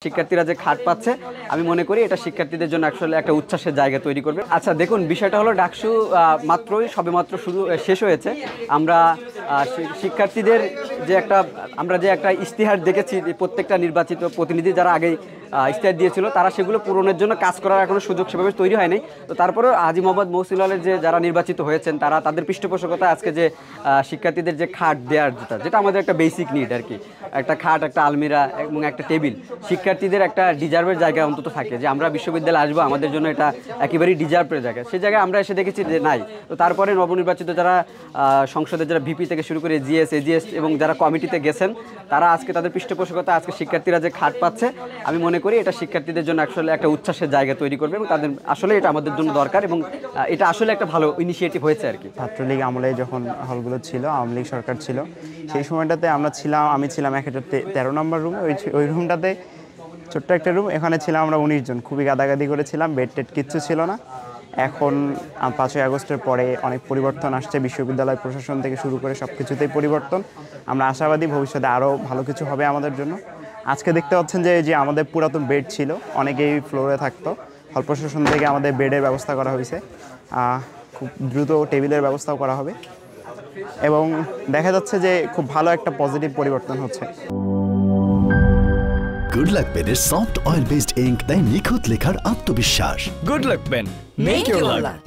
শিক্ষার্থীরা যে খাট পাচ্ছে আমি মনে করি এটা শিক্ষার্থীদের জন্য আসলে একটা উচ্ছ্বাসের জায়গা তৈরি করবে। আচ্ছা দেখুন, বিষয়টা হলো ডাকসু সবেমাত্র শুরু শেষ হয়েছে। আমরা শিক্ষার্থীদের যে একটা ইশতেহার দেখেছি, প্রত্যেকটা নির্বাচিত প্রতিনিধি যারা আগেই ইশতেহার দিয়েছিল তারা সেগুলো পূরণের জন্য কাজ করার এখনো সুযোগ সেভাবে তৈরি হয়নি। তো তারপরেও হাজী মোহাম্মদ মহসিনুল হলের যে যারা নির্বাচিত হয়েছেন তারা তাদের পৃষ্ঠপোষকতায় আজকে যে শিক্ষার্থীদের যে খাট দেওয়ার যেটা আমাদের একটা বেসিক নিড আর কি, একটা খাট, একটা আলমিরা এবং একটা টেবিল, শিক্ষার্থীদের একটা ডিজার্ভের জায়গা অন্তত থাকে যে আমরা বিশ্ববিদ্যালয়ে আসবো, আমাদের জন্য এটা একেবারেই ডিজার্ভের জায়গা। সেই জায়গায় আমরা এসে দেখেছি যে নাই। তো তারপরে নবনির্বাচিত যারা সংসদের যারা ভিপি থেকে শুরু করে জিএস, এজিএস এবং যারা কমিটিতে গেছেন তারা আজকে তাদের পৃষ্ঠপোষকতা আজকে শিক্ষার্থীরা যে খাট পাচ্ছে আমি মনে করি এটা শিক্ষার্থীদের জন্য আসলে একটা উচ্ছ্বাসের জায়গা তৈরি করবে এবং তাদের আসলে এটা আমাদের জন্য দরকার এবং এটা আসলে একটা ভালো ইনিশিয়েটিভ হয়েছে আর কি। ছাত্রলীগ আমলে যখন হলগুলো ছিল, আওয়ামী লীগ সরকার ছিল, সেই সময়টাতে আমি ছিলাম একটা 13 নম্বর রুমে। ওই রুমটাতে ছোট্ট একটা রুম, এখানে ছিলাম আমরা 19 জন, খুবই গাদাগাদি করেছিলাম, বেড টেড কিচ্ছু ছিল না। এখন 5ই আগস্টের পরে অনেক পরিবর্তন আসছে, বিশ্ববিদ্যালয় প্রশাসন থেকে শুরু করে সব কিছুতেই পরিবর্তন। আমরা আশাবাদী ভবিষ্যতে আরও ভালো কিছু হবে আমাদের জন্য। আজকে দেখতে পাচ্ছেন যে আমাদের পুরাতন বেড ছিল, অনেকেই ফ্লোরে থাকতো, হল প্রশাসন থেকে আমাদের বেডের ব্যবস্থা করা হয়েছে, খুব দ্রুত টেবিলের ব্যবস্থাও করা হবে এবং দেখা যাচ্ছে যে খুব ভালো একটা পজিটিভ পরিবর্তন হচ্ছে। গুড লাক পেনের সফট অয়েল বেসড ইঙ্ক দেয় নিখুঁত লেখার আত্মবিশ্বাস। Good luck pen, make your lakh.